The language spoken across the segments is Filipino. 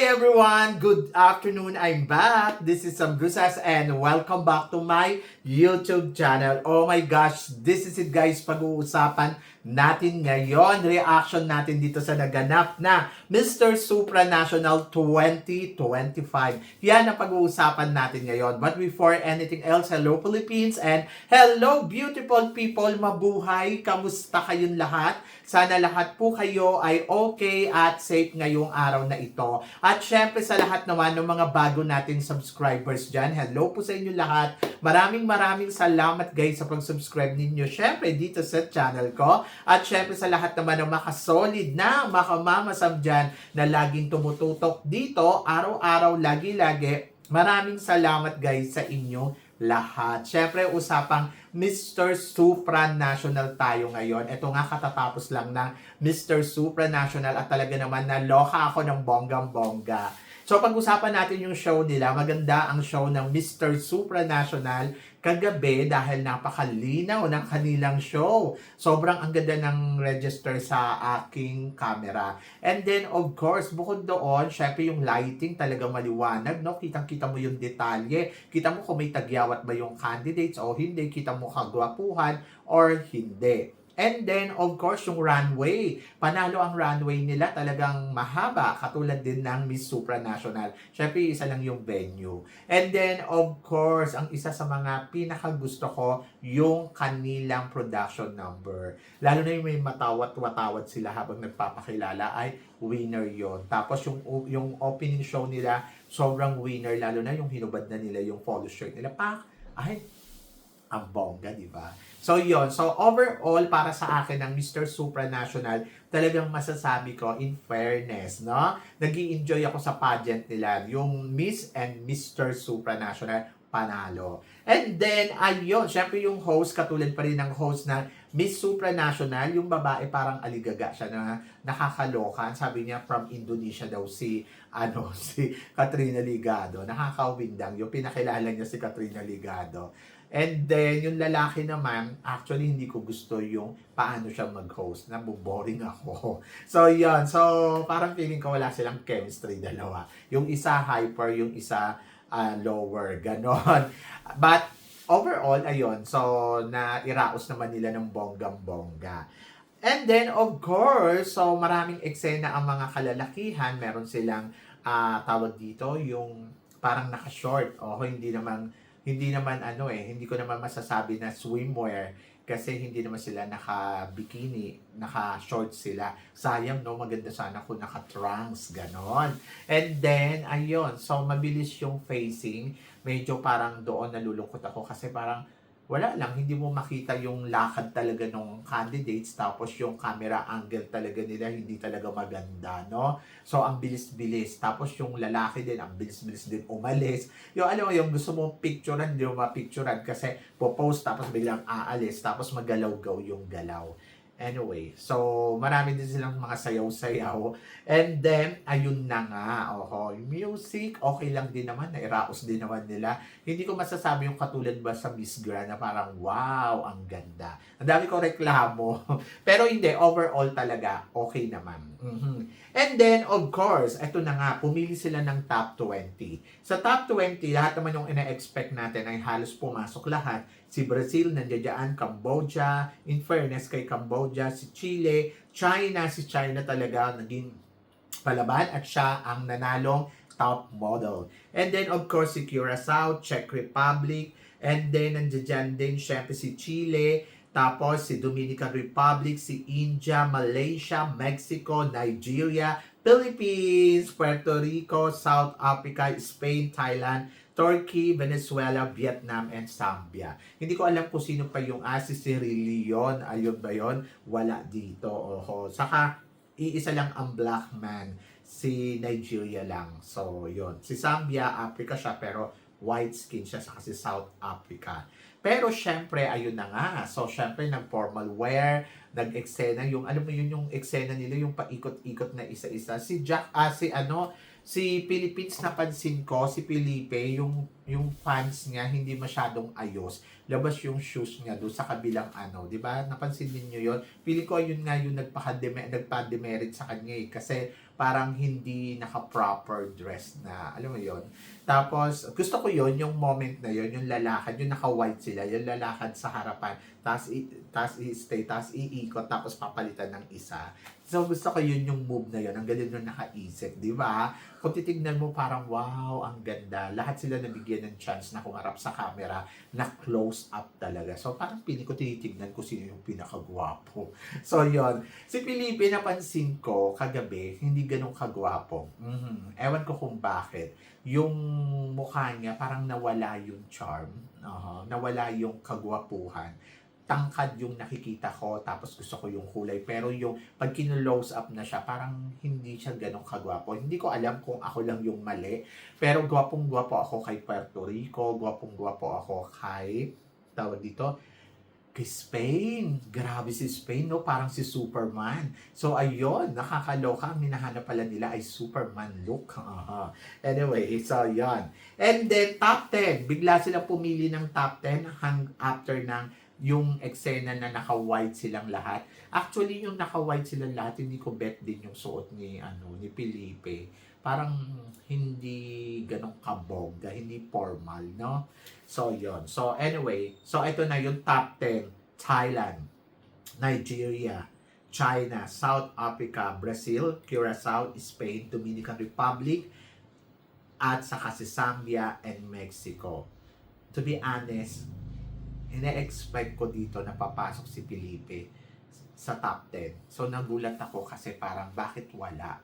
everyone! Good afternoon. I'm back. This is Sam Brusas and welcome back to my YouTube channel. Oh my gosh, this is it guys. Pag-uusapan natin ngayon, reaction natin dito sa naganap na Mr. Supranational 2025. Yan ang pag-uusapan natin ngayon. But before anything else, hello Philippines and hello beautiful people. Mabuhay! Kamusta kayong lahat? Sana lahat po kayo ay okay at safe ngayong araw na ito. At syempre sa lahat naman ng mga bago nating subscribers dyan, hello po sa inyo lahat. Maraming salamat guys sa pag-subscribe ninyo syempre dito sa channel ko. At syempre sa lahat naman ng makasolid na makamamasam dyan na laging tumututok dito, araw-araw, lagi-lagi. Maraming salamat guys sa inyo lahat. Syempre, usapang Mr. Supranational tayo ngayon. Ito nga katatapos lang ng Mr. Supranational at talaga naman naloka ako ng bonggang-bongga. So, pag-usapan natin yung show nila. Maganda ang show ng Mr. Supranational kagabi dahil napakalinaw ng kanilang show. Sobrang ang ganda ng register sa aking camera. And then, of course, bukod doon, syempre yung lighting talaga maliwanag, no? Kitang-kita mo yung detalye. Kita mo kung may tagyawat ba yung candidates o hindi. Kita mo kagwapuhan or hindi. And then, of course, yung runway. Panalo ang runway nila, talagang mahaba, katulad din ng Miss Supranational. Syempre, isa lang yung venue. And then, of course, ang isa sa mga pinakagusto ko, yung kanilang production number. Lalo na yung may matawat-watawat sila habang nagpapakilala, ay winner yon. Tapos, yung opening show nila, sobrang winner, lalo na yung hinubad na nila, yung polo shirt nila. Ay, ang bongga, di ba? So, yon. So, overall, para sa akin, ang Mr. Supranational, talagang masasabi ko, in fairness, no? Nag-i-enjoy ako sa pageant nila. Yung Miss and Mr. Supranational, panalo. And then, ayun, syempre yung host, katulad pa rin ng host ng Miss Supranational, yung babae parang aligaga siya na nakakalokan. Sabi niya, from Indonesia daw si Katrina Ligado. Nakakawindang. Yung pinakilala niya si Katrina Ligado. And then, yung lalaki naman, actually, hindi ko gusto yung paano siya mag-host. Nabuboring ako. So, yun. So, parang feeling ko wala silang chemistry dalawa. Yung isa hyper, yung isa lower. Ganon. But, overall, ayun. So, na-iraos naman nila ng bonggang-bongga. And then, of course, so maraming eksena ang mga kalalakihan. Meron silang tawag dito, yung parang naka-short. O, hindi ko naman masasabi na swimwear kasi hindi naman sila naka-bikini, naka-short sila. Sayang, no? Maganda sana kung naka-trunks, ganon. And then, ayun, so mabilis yung facing. Medyo parang doon nalulungkot ako kasi parang wala lang, hindi mo makita yung lakad talaga ng candidates, tapos yung camera angle talaga nila hindi talaga maganda, no? So, ang bilis-bilis. Tapos yung lalaki din, ang bilis-bilis din umalis. Yung alam mo, yung gusto mo picturean, hindi mo mapicturean kasi popost tapos biglang aalis, tapos magalaw-gaw yung galaw. Anyway, so marami din silang mga sayaw-sayaw. And then, ayun na nga. Music, okay lang din naman. Nairaos din naman nila. Hindi ko masasabi yung katulad ba sa Miss Grand na parang, wow, ang ganda. Ang dami ko reklamo. Pero hindi, overall talaga, okay naman. And then, of course, eto na nga, pumili sila ng top 20. Sa top 20, lahat naman yung ina-expect natin ay halos pumasok lahat. Si Brazil, nandiyan, Cambodia, in fairness kay Cambodia, si Chile, China, si China talaga naging palaban at siya ang nanalong top model. And then, of course, si Curacao, Czech Republic, and then nandiyan din, syempre si Chile, tapos si Dominican Republic, si India, Malaysia, Mexico, Nigeria, Philippines, Puerto Rico, South Africa, Spain, Thailand, Turkey, Venezuela, Vietnam, and Zambia. Hindi ko alam kung sino pa yung si Cyril Leon. Ayun ba yun? Wala dito. Saka, iisa lang ang black man. Si Nigeria lang. So, yun. Si Zambia, Africa siya, pero white skin siya sa kasi South Africa. Pero syempre, ayun na nga. So, syempre, nag-formal wear, nag-eksena, yung alam mo yun yung eksena nila, yung paikot-ikot na isa-isa. Si Philippines napansin ko, si Felipe, yung fans niya hindi masyadong ayos. Labas yung shoes niya doon sa kabilang ano, 'di ba? Napansin niyo 'yon? Feeling ko yun nga yung nagpa-demerit sa kanya eh, kasi parang hindi naka-proper dress na, alam mo 'yon. Tapos gusto ko 'yon, yung moment na 'yon, yung lalakad, yung naka-white sila, yung lalakad sa harapan, tapos i-stay, tapos iikot, tapos papalitan ng isa. So gusto ko yun yung move na yun. Ang galing nung nakaisip, di ba? Kung titignan mo parang wow, ang ganda. Lahat sila nabigyan ng chance na kumarap sa camera na close up talaga. So parang pili ko tinitignan ko sino yung pinakagwapo. So yun. Si Felipe napansin ko kagabi, hindi ganun kagwapo. Ewan ko kung bakit. Yung mukha niya parang nawala yung charm. Nawala yung kagwapuhan. Tangkad yung nakikita ko, tapos gusto ko yung kulay. Pero yung pag kinulose up na siya, parang hindi siya ganong kagwapo. Hindi ko alam kung ako lang yung mali. Pero gwapong-gwapo ako kay Puerto Rico, gwapong-gwapo ako kay, tawag dito, kay Spain. Grabe si Spain, no? Parang si Superman. So, ayun, nakakaloka. Ang hinahanap pala nila ay Superman look. Anyway, so, yan. And then, top 10. Bigla silang pumili ng top 10 after ng yung eksena na naka-white silang lahat. Actually, yung naka-white silang lahat, hindi ko bet din yung suot ni Felipe. Parang hindi ganong kabongga, hindi formal, no? So, yon. So, anyway, so ito na yung top 10. Thailand, Nigeria, China, South Africa, Brazil, Curacao, Spain, Dominican Republic, at saka si Zambia and Mexico. To be honest, ina-expect ko dito na papasok si Felipe sa top 10. So, nagulat ako kasi parang bakit wala?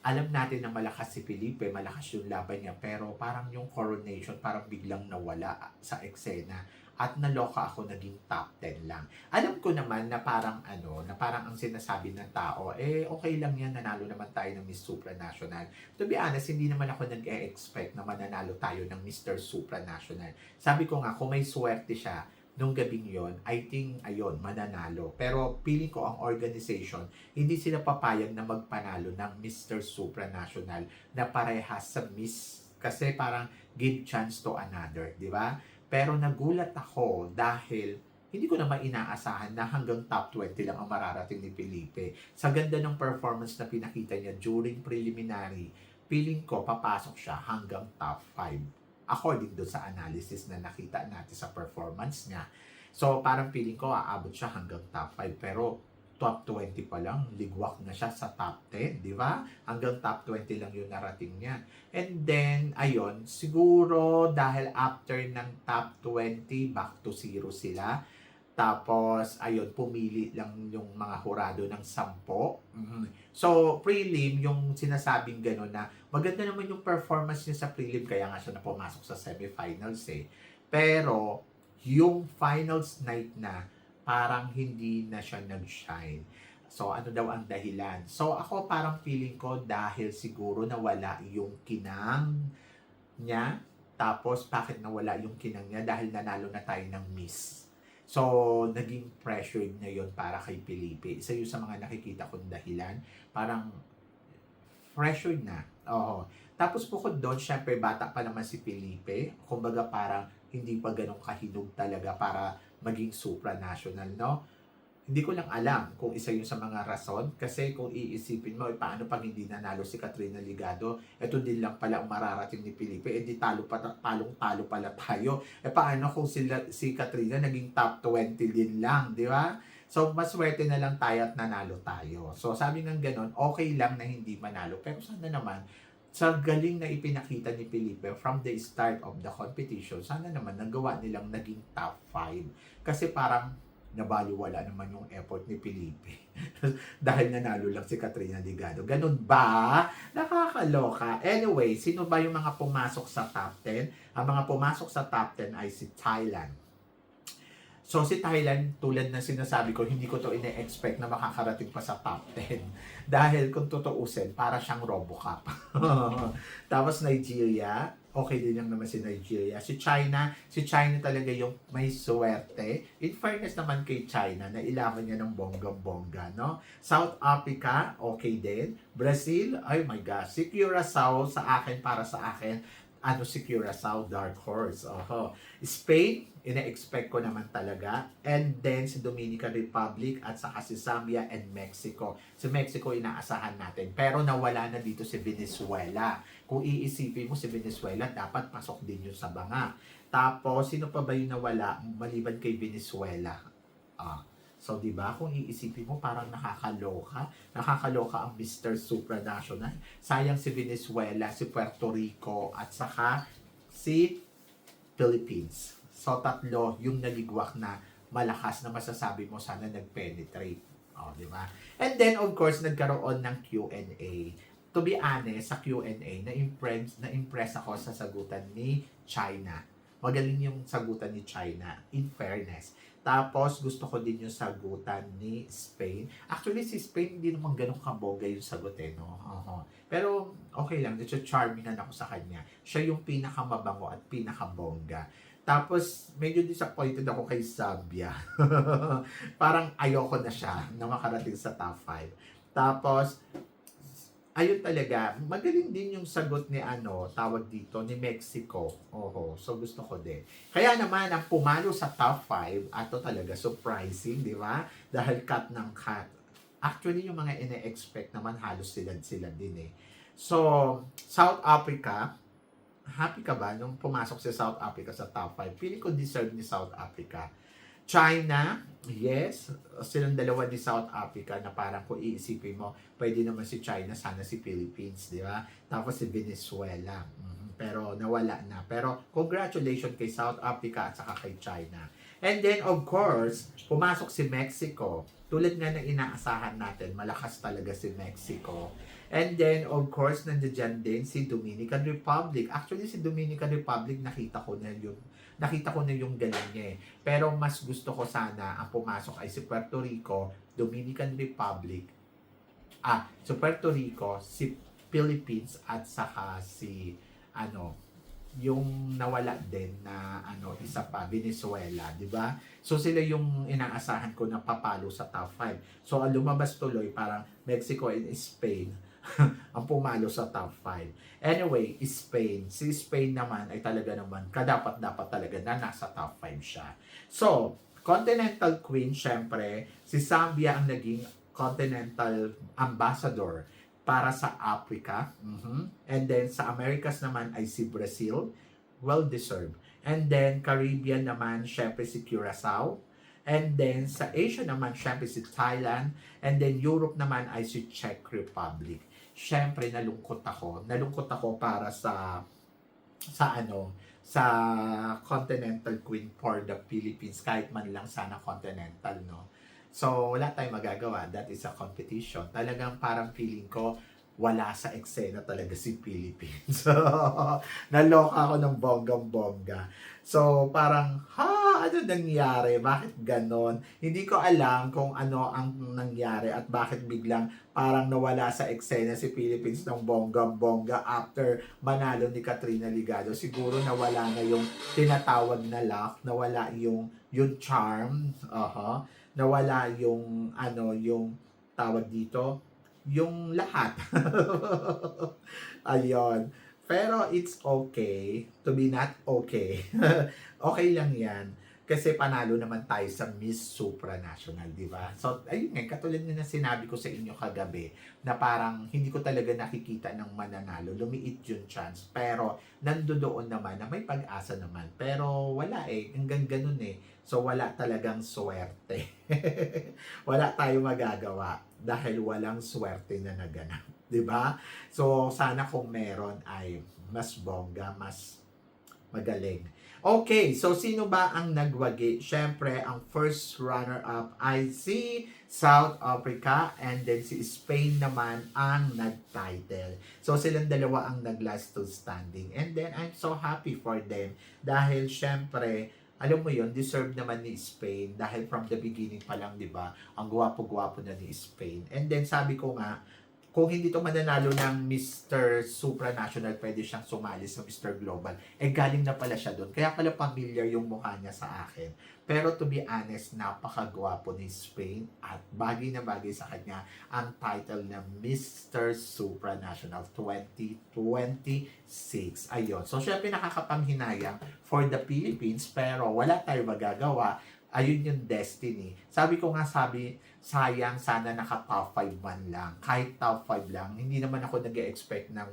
Alam natin na malakas si Felipe, malakas yung laban niya, pero parang yung coronation parang biglang nawala sa eksena at naloka ako naging top 10 lang. Alam ko naman na parang ang sinasabi ng tao, okay lang yan, nanalo naman tayo ng Miss Supranational. To be honest, hindi naman ako nag-e-expect na mananalo tayo ng Mr. Supranational. Sabi ko nga, kung may swerte siya, nung gabing yon, I think, mananalo. Pero feeling ko ang organization, hindi sila papayag na magpanalo ng Mr. Supranational na parehas sa Miss. Kasi parang give chance to another, di ba? Pero nagulat ako dahil hindi ko naman inaasahan na hanggang top 20 lang ang mararating ni Felipe. Sa ganda ng performance na pinakita niya during preliminary, feeling ko papasok siya hanggang top 5. According doon sa analysis na nakita natin sa performance niya. So parang feeling ko aabot siya hanggang top 5. Pero top 20 pa lang, ligwak na siya sa top 10, di ba? Hanggang top 20 lang yung narating niya. And then, ayun, siguro dahil after ng top 20, back to zero sila. Tapos, ayun, pumili lang yung mga hurado ng 10. So, prelim, yung sinasabing gano'n na maganda naman yung performance niya sa prelim, kaya nga siya na pumasok sa semifinals eh. Pero, yung finals night na, parang hindi na siya nag-shine. So, ano daw ang dahilan? So, ako parang feeling ko dahil siguro nawala yung kinang niya. Tapos, bakit nawala yung kinang niya? Dahil nanalo na tayo ng Miss. So, naging pressured na yon para kay Felipe. Isa yun sa mga nakikita kong dahilan. Parang pressured na. Tapos bukod doon, syempre bata pa naman si Felipe. Kumbaga parang hindi pa ganun kahinog talaga para maging supranational, no? Hindi ko lang alam kung isa yun sa mga rason. Kasi kung iisipin mo, paano pag hindi nanalo si Katrina Ligado, eto din lang pala ang mararating ni Felipe, di talong-talo pala tayo. Paano kung si Katrina naging top 20 din lang, di ba? So, maswerte na lang tayo at nanalo tayo. So, sabi ng ganon, okay lang na hindi manalo. Pero sana naman, sa galing na ipinakita ni Felipe from the start of the competition, sana naman nagawa nilang naging top 5. Kasi parang nabaliwala naman yung effort ni Felipe. Dahil nanalo lang si Katrina Ligado. Ganun ba? Nakakaloka. Anyway, sino ba yung mga pumasok sa top 10? Ang mga pumasok sa top 10 ay si Thailand. So si Thailand, tulad na sinasabi ko, hindi ko to ine-expect na makakarating pa sa top 10. Dahil kung tutuusin, para siyang Robocop. Tapos Nigeria, okay din lang naman si Nigeria. Si China talaga yung may suwerte. In fairness naman kay China, na ilaban niya ng bonggang-bongga, no? South Africa, okay din. Brazil, oh my gosh. Si Curacao, para sa akin, si Curacao, dark horse. Oho. Spain, ina-expect ko naman talaga. And then, si Dominican Republic at saka si Zambia and Mexico. Si Mexico, inaasahan natin. Pero nawala na dito si Venezuela. Kung iisipin mo si Venezuela, dapat pasok din yun sa banga. Tapos, sino pa ba yung nawala maliban kay Venezuela? So, di ba, kung iisipin mo, parang nakakaloka. Nakakaloka ang Mr. Supranational. Sayang si Venezuela, si Puerto Rico, at saka si Philippines. So, tatlo yung naligwak na malakas na masasabi mo sana nag-penetrate. Di ba? And then, of course, nagkaroon ng Q&A. To be honest, sa Q&A, na-impress ako sa sagutan ni China. Magaling yung sagutan ni China, in fairness. Tapos, gusto ko din yung sagutan ni Spain. Actually, si Spain, hindi naman ganun kabongga yung sagot no? Pero, okay lang. Charming ako sa kanya. Siya yung pinakamabango at pinakabongga. Tapos, medyo disappointed ako kay Zambia. Parang ayoko na siya na makarating sa top 5. Tapos, ayun talaga, magaling din yung sagot ni tawag dito, ni Mexico. So gusto ko din. Kaya naman, ang pumalo sa top 5, ato talaga surprising, di ba? Dahil cut ng cut. Actually, yung mga ine-expect naman, halos sila din So, South Africa, happy ka ba nung pumasok si South Africa sa top 5? Feeling ko deserve ni South Africa. China, yes, silang dalawa ni South Africa na parang kung iisipin mo, pwede naman si China, sana si Philippines, di ba? Tapos si Venezuela. Pero nawala na. Pero congratulations kay South Africa at saka kay China. And then, of course, pumasok si Mexico. Tulad nga ng inaasahan natin, malakas talaga si Mexico. And then, of course, nandiyan din si Dominican Republic. Actually, si Dominican Republic, nakita ko na yung galing niya Pero mas gusto ko sana ang pumasok ay si Puerto Rico, Dominican Republic, si Puerto Rico, si Philippines, at saka si, yung nawala din na, isa pa, Venezuela, di ba? So, sila yung inaasahan ko na papalo sa top 5. So, ang lumabas tuloy, parang Mexico and Spain, ang pumalo sa top 5. Anyway, Spain. Si Spain naman ay talaga naman, kadapat-dapat talaga na nasa top 5 siya. So, Continental Queen, syempre, si Zambia ang naging Continental Ambassador para sa Africa. And then, sa Americas naman ay si Brazil. Well-deserved. And then, Caribbean naman, syempre si Curacao. And then, sa Asia naman, syempre si Thailand. And then, Europe naman ay si Czech Republic. Syempre, nalungkot ako. Nalungkot ako para sa Continental Queen for the Philippines. Kahit man lang sana Continental, no? So, wala tayong magagawa. That is a competition. Talagang parang feeling ko, wala sa eksena talaga si Philippines. Naloka ako ng bonggang-bongga. So, parang, ano nangyari? Bakit ganon? Hindi ko alam kung ano ang nangyari at bakit biglang parang nawala sa eksena si Philippines ng bonggang-bongga after manalo ni Katrina Ligado. Siguro nawala na yung tinatawag na luck, nawala yung charm, nawala yung yung tawag dito, yung lahat. Ayun. Pero it's okay to be not okay. Okay lang yan. Kasi panalo naman tayo sa Miss Supranational, di ba? So, ayun nga, katulad na sinabi ko sa inyo kagabi, na parang hindi ko talaga nakikita ng mananalo. Lumiit yung chance. Pero, nandoon naman na may pag-asa naman. Pero, wala hanggang ganun So, wala talagang swerte. Wala tayo magagawa dahil walang swerte na naganap. Di ba? So, sana kung meron ay mas bongga, mas magaling. Okay, so sino ba ang nagwagi? Siyempre, ang first runner-up ay si South Africa and then si Spain naman ang nag-title. So, silang dalawa ang nag-last to standing. And then, I'm so happy for them dahil siyempre, alam mo yon, deserve naman ni Spain dahil from the beginning pa lang, di ba, ang gwapo-gwapo na ni Spain. And then, sabi ko nga, kung hindi to mananalo ng Mr. Supranational, pwede siyang sumali sa Mr. Global. Eh, galing na pala siya doon. Kaya pala familiar yung mukha niya sa akin. Pero to be honest, napakagwapo ni Spain at bagay na bagay sa kanya ang title ng Mr. Supranational 2026. Ayun. So, syempre nakakapanghinayang for the Philippines, pero wala tayong magagawa. Ayun yung destiny. Sabi ko nga, sayang sana naka-top 5 man lang. Kahit top 5 lang, hindi naman ako nag-expect ng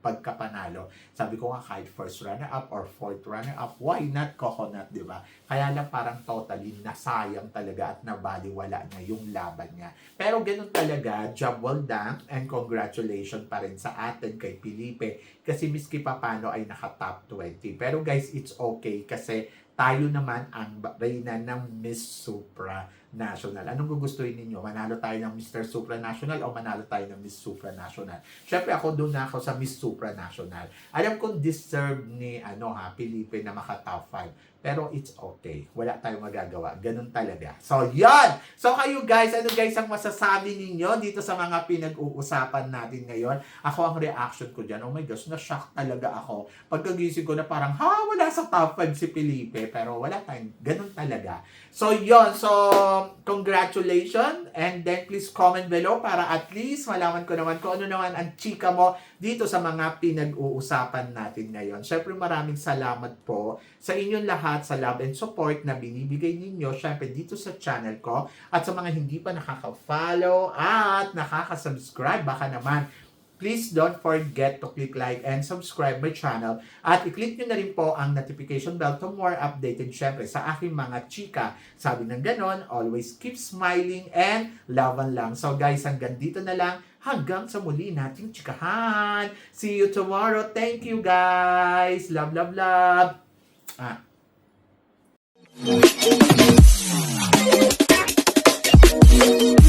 pagkapanalo. Sabi ko nga, kahit first runner-up or fourth runner-up, why not coconut, di ba? Kaya lang parang totally nasayang talaga at nabaliwala na yung laban niya. Pero ganun talaga, job well done and congratulations pa rin sa atin kay Felipe kasi miski papano ay naka-top 20. Pero guys, it's okay kasi tayo naman ang reyna ng Miss Supranational. Anong gugustuhin ninyo? Manalo tayo ng Mr. Supranational o manalo tayo ng Miss Supranational? Syempre ako doon na ako sa Miss Supranational. Alam kong deserve ni Felipe na maka-top 5. Pero it's okay. Wala tayong magagawa. Ganun talaga. So, yan! So, kayo guys, ano guys ang masasabi ninyo dito sa mga pinag-uusapan natin ngayon? Ako ang reaction ko dyan, oh my gosh, na-shock talaga ako. Pagkagising ko na parang, wala sa top 5 si Felipe. Pero wala tayong, ganun talaga. So, yon. So, congratulations. And then, please comment below para at least malaman ko naman kung ano naman ang chika mo dito sa mga pinag-uusapan natin ngayon. Syempre, maraming salamat po sa inyong lahat sa love and support na binibigay ninyo syempre dito sa channel ko at sa mga hindi pa nakaka-follow at nakaka-subscribe baka naman please don't forget to click like and subscribe my channel at i-click nyo na rin po ang notification bell to more updated syempre sa aking mga chika. Sabi ng ganon, always keep smiling and laban lang. So guys, hanggang dito na lang. Hanggang sa muli nating chikahan. See you tomorrow. Thank you guys. Love, love, love. Thank you.